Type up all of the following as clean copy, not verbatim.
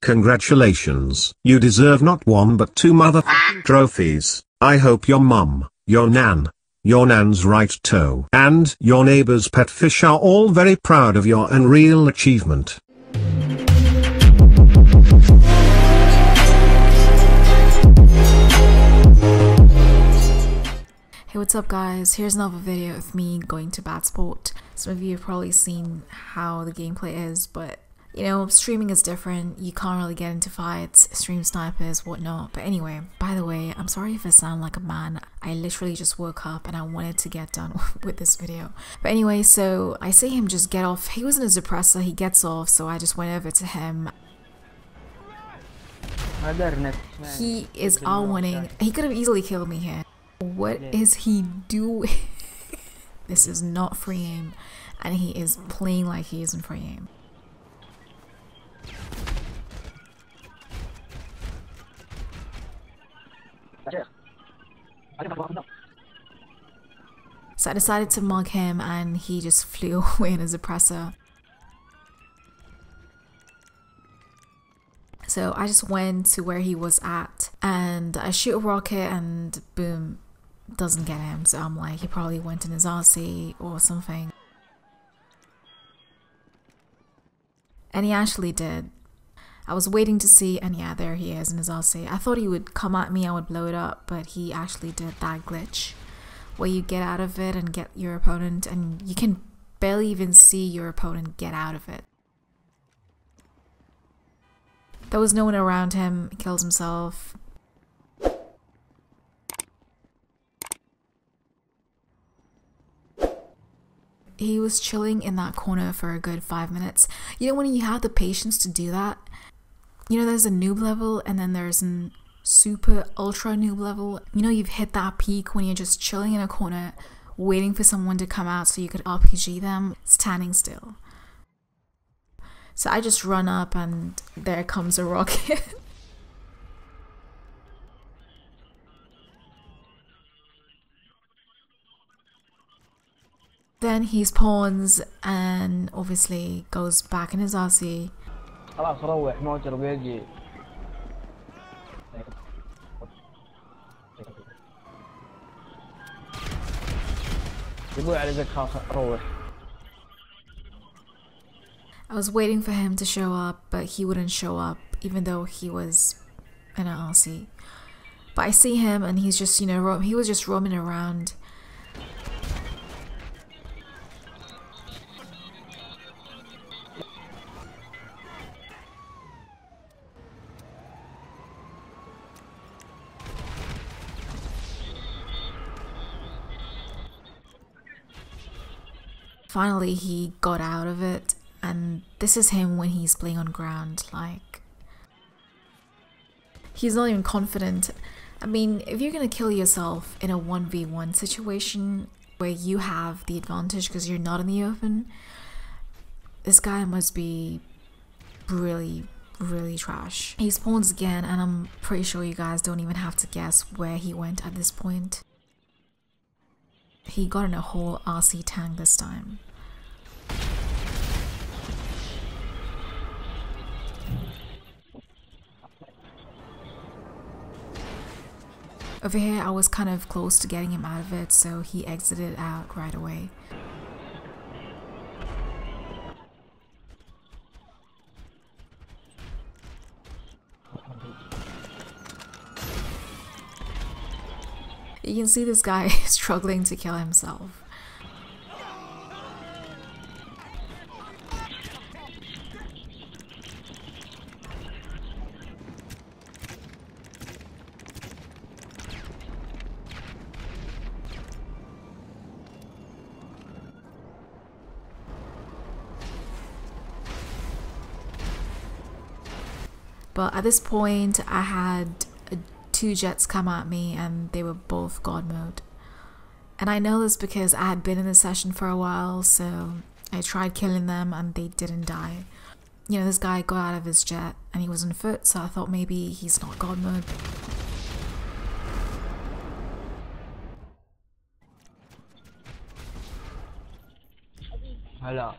Congratulations, you deserve not one but two motherfucking trophies. I hope your mum, your nan, your nan's right toe, and your neighbor's pet fish are all very proud of your unreal achievement. Hey, what's up guys? Here's another video of me going to Badsport. Some of you have probably seen how the gameplay is, but you know, streaming is different. You can't really get into fights, stream snipers, whatnot. But anyway, by the way, I'm sorry if I sound like a man. I literally just woke up and I wanted to get done with this video. But anyway, so I see him just get off. He was in a suppressor, he gets off, so I just went over to him. He is R1ing. He could have easily killed me here. What is he doing? This is not free aim, and he is playing like he isn't free aim. So I decided to mug him and he just flew away in a suppressor. So I just went to where he was at and I shoot a rocket and boom, doesn't get him. So I'm like, he probably went in his RC or something. And he actually did. I was waiting to see, and yeah, there he is in his RC. I thought he would come at me, I would blow it up, but he actually did that glitch where you get out of it and get your opponent, and you can barely even see your opponent get out of it. There was no one around him. He kills himself. He was chilling in that corner for a good 5 minutes. You know, when you have the patience to do that, you know, there's a noob level and then there's a super ultra noob level. You know, you've hit that peak when you're just chilling in a corner waiting for someone to come out so you could RPG them, standing still. So I just run up and there comes a rocket. Then he spawns and obviously goes back in his RC. خلاص روح موت ربيجي. يقول على ذاك خلاص روح. I was waiting for him to show up, but he wouldn't show up even though he was in an RC. But I see him and he's just, you know, he was just roaming around. Finally, he got out of it, and this is him when he's playing on ground. Like, he's not even confident. I mean, if you're gonna kill yourself in a 1v1 situation where you have the advantage because you're not in the open, this guy must be really, really trash. He spawns again, and I'm pretty sure you guys don't even have to guess where he went at this point. He got in a whole RC tank this time. Over here, I was kind of close to getting him out of it, so he exited out right away. You can see this guy struggling to kill himself. But at this point, I had two jets come at me and they were both God mode. And I know this because I had been in the session for a while, so I tried killing them and they didn't die. You know, this guy got out of his jet and he was on foot, so I thought maybe he's not God mode. هلا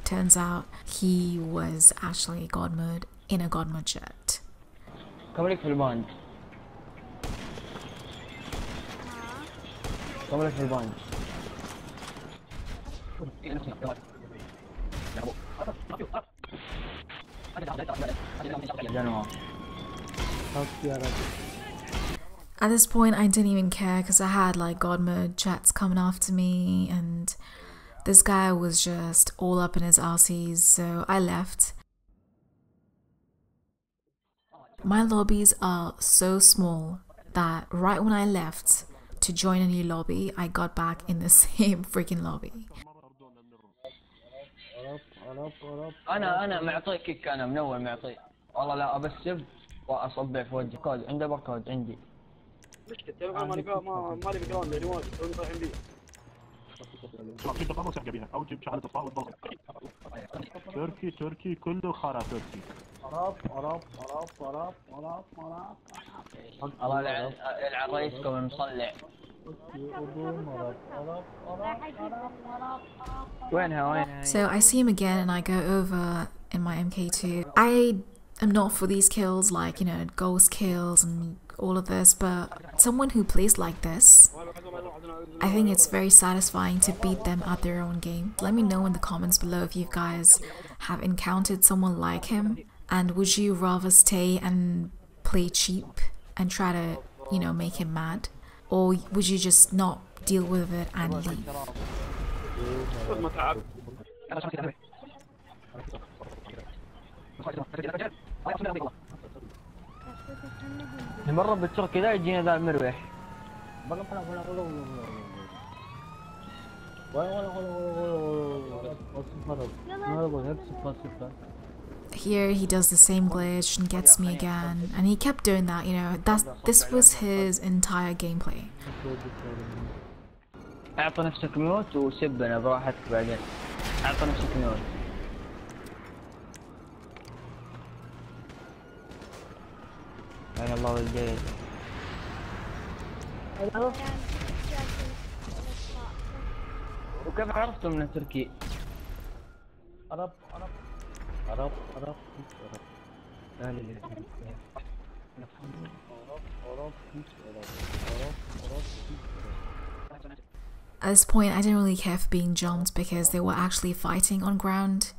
Turns out he was actually God mode in a God mode jet. كم لك في الباند؟ كم لك في الباند؟ At this point, I didn't even care because I had like God mode chats coming after me, and this guy was just all up in his arsees, so I left. My lobbies are so small that right when I left to join a new lobby, I got back in the same freaking lobby. أنا معطيك كيك، أنا من أول معطيه والله لا أبسب وأصبع في وجهي. كود عنده بركود عندي. مشكلة مالي بجرام يعني واجد توني طالعين بيه. تركي كله خرا تركي. عرب الله يلعن رئيسكم المصلع. So I see him again and I go over in my MK2. I am not for these kills, like, you know, ghost kills and all of this, but someone who plays like this, I think it's very satisfying to beat them at their own game. Let me know in the comments below if you guys have encountered someone like him, and would you rather stay and play cheap and try to, you know, make him mad, or would you just not deal with it and leave? مرة بالتركي لا يجينا ذا المروح. Here he does the same glitch and gets me again, and he kept doing that, you know, this was his entire gameplay. اعطى نفسك ميوت وسبنا براحتك بعدين. اعطى نفسك ميوت. أنا الله والجيد. وكيف عرفتوا من تركي؟ عرب. At this point, I didn't really care for being jumped because they were actually fighting on ground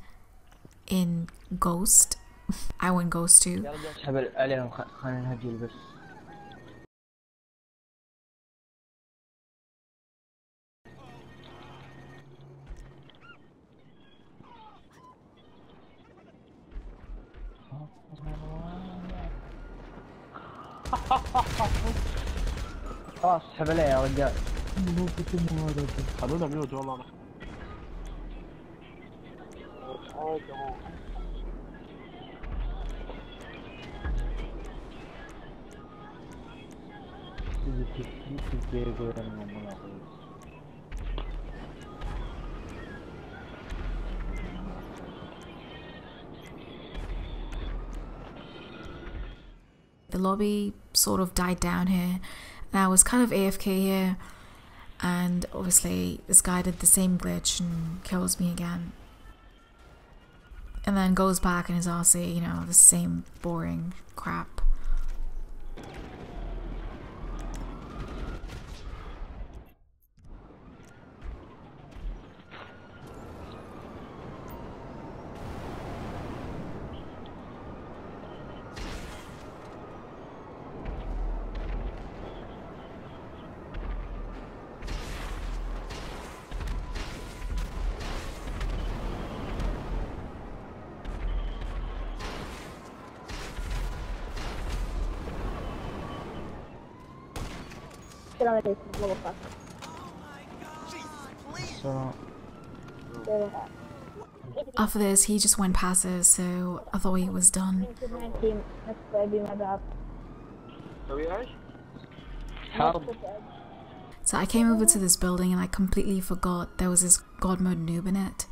in Ghost. I went Ghost too. خلاص اسحب عليه يا رجال. خلونا ميوت والله. The lobby sort of died down here, and I was kind of AFK here, and obviously this guy did the same glitch and kills me again, and then goes back in his RC, you know, the same boring crap. After this, he just went passive, so I thought he was done. So I came over to this building and I completely forgot there was this God mode noob in it.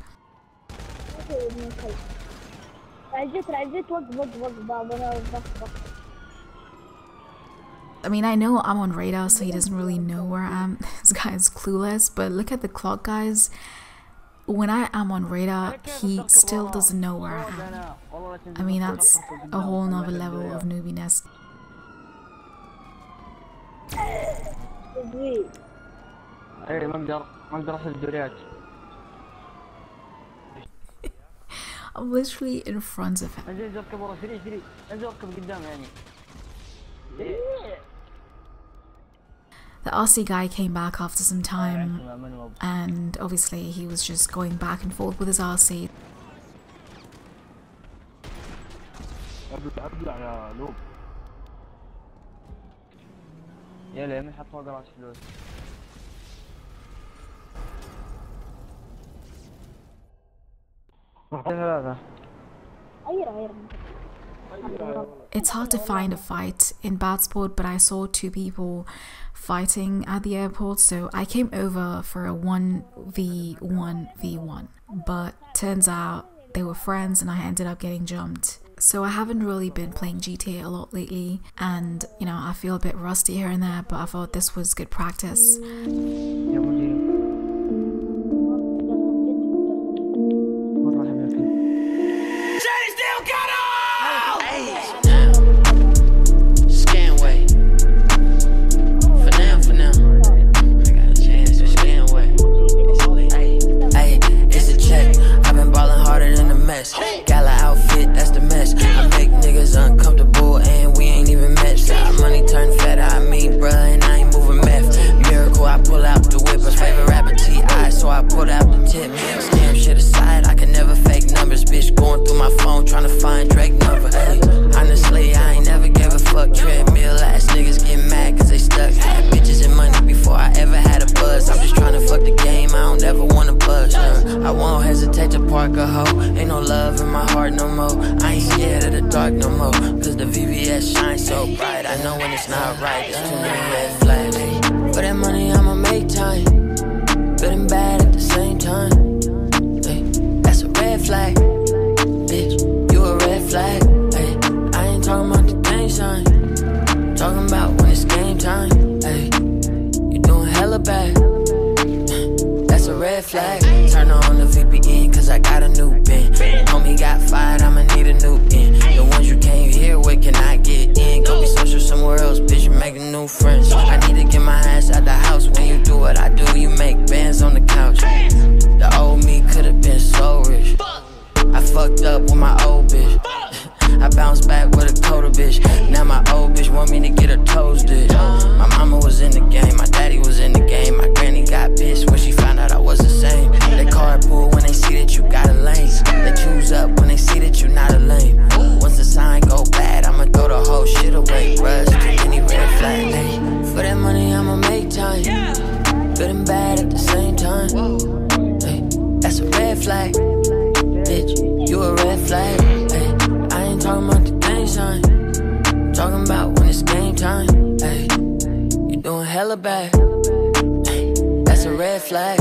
I mean, I know I'm on radar, so he doesn't really know where I am. This guy is clueless, but look at the clock, guys. when I am on radar, he still doesn't know where I am. I mean, that's a whole nother level of noobiness. I'm literally in front of him. The RC guy came back after some time, and obviously he was just going back and forth with his RC. It's hard to find a fight in Badsport, but I saw two people fighting at the airport, so I came over for a 1v1v1, but turns out they were friends and I ended up getting jumped. So I haven't really been playing GTA a lot lately, and you know, I feel a bit rusty here and there, but I thought this was good practice. Gala outfit, that's the mess. I make niggas uncomfortable and we ain't even matched. Money turned fat, I mean, bruh, and I ain't moving meth. Miracle, I pull out the whip. Her favorite rapper T.I., so I pulled out the tip. Scam shit aside, I can never fake numbers. Bitch going through my phone trying to find Drake number. Ay, honestly, I ain't never gave a fuck. Treadmill ass niggas get mad cause they stuck. Had bitches and money before I ever had a buzz. I'm just trying to fuck the game, I don't ever wanna buzz. I won't hesitate to park a hoe. Ain't no love in my heart no more. I ain't scared of the dark no more, cause the VVS shines so bright. I know when it's not right, there's too many red flags. For that money I'ma make time, good and bad at the same time. Hey, that's a red flag, bitch, you a red flag. Hey, I ain't talking about the gang sign, talking about when it's game time. Hey, you doing hella bad, that's a red flag. Turn on the VPN cause I got a new bin. Homie got fired, I'ma need a new in. The ones you came here with, can I get in? Go be social somewhere else, bitch, you making new friends. I need to get my ass out the house. When you do what I do, you make bands on the couch. The old me could've been so rich. I fucked up with my old bitch. I bounced back with a colder bitch. Now my old bitch want me to get her toes did. My mama was in the game, my daddy was in the game. My granny got pissed when she found out I was the same. They carpool when they see that you got a lane. They choose up when they see that you not a lame. Once the sign go bad, I'ma throw the whole shit away. Bruh, too many red flags. Hey, for that money I'ma make time, good and bad at the same time. Hey, that's a red flag, bitch, you a red flag. Hey, I ain't talking about the gang sign, talking about when it's game time. Hey, you doing hella bad, hey, that's a red flag.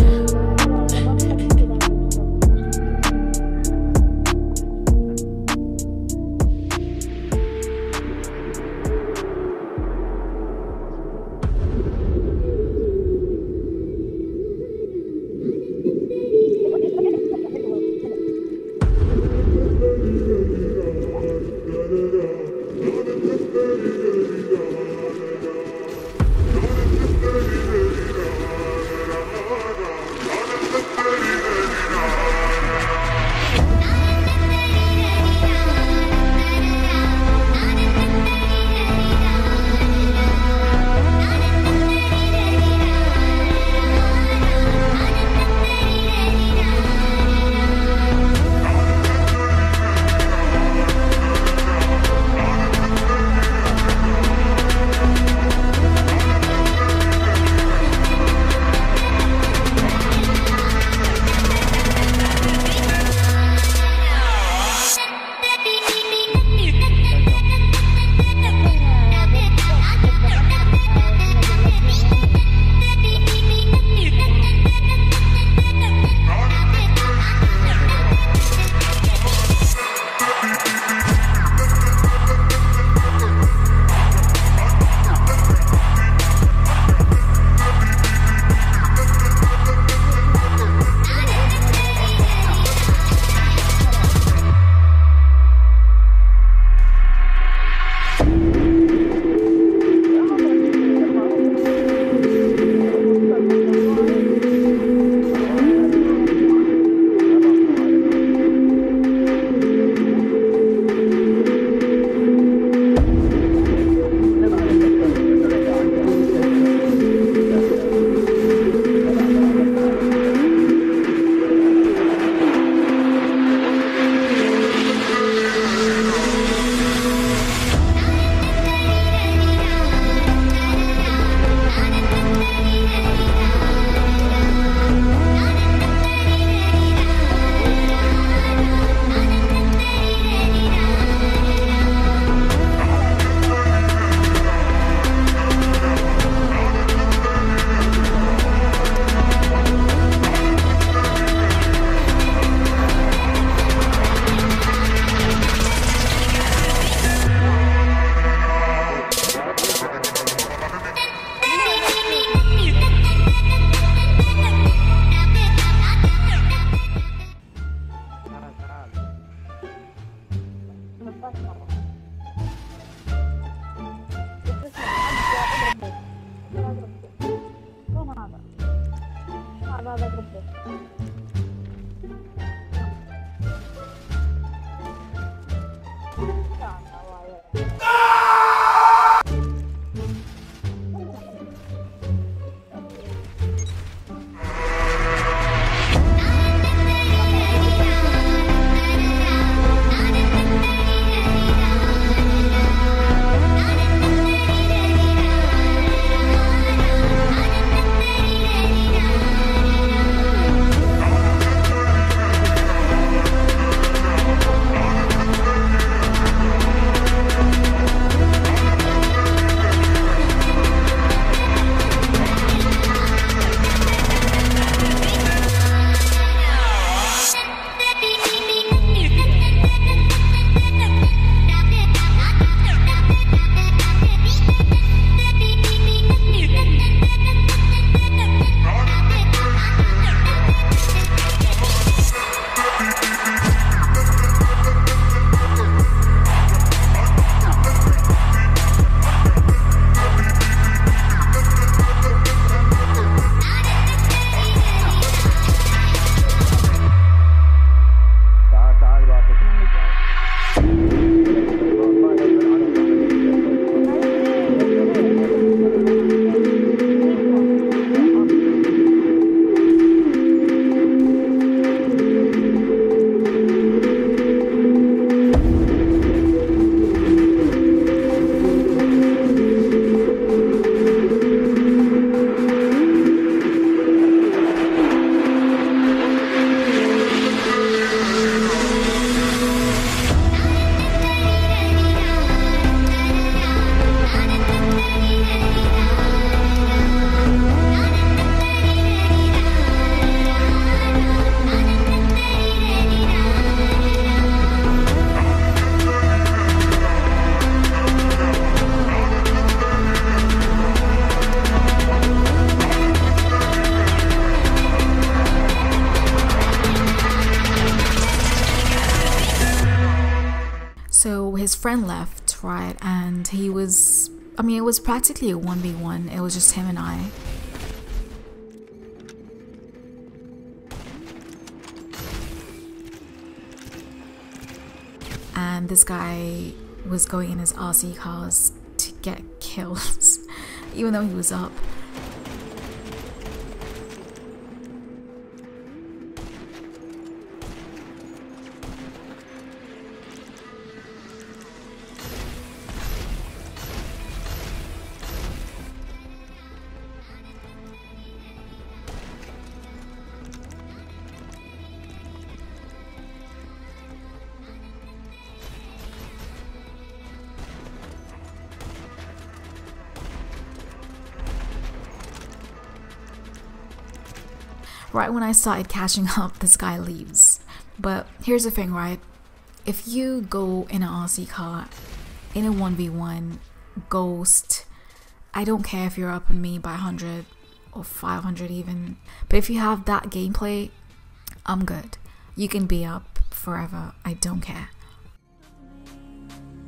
his friend left, right, and he was, I mean, it was practically a 1v1. It was just him and I. And this guy was going in his RC cars to get kills, even though he was up. Right when I started catching up, this guy leaves. But here's the thing, right? If you go in an RC car, in a 1v1, ghost, I don't care if you're up on me by 100 or 500 even. But if you have that gameplay, I'm good. You can be up forever, I don't care.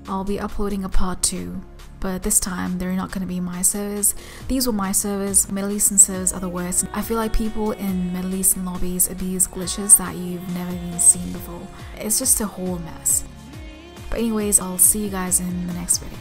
I'll be uploading a part 2. But this time they're not going to be my servers. These were my servers. Middle Eastern servers are the worst. I feel like people in Middle Eastern lobbies abuse glitches that you've never even seen before. It's just a whole mess. But anyways, I'll see you guys in the next video.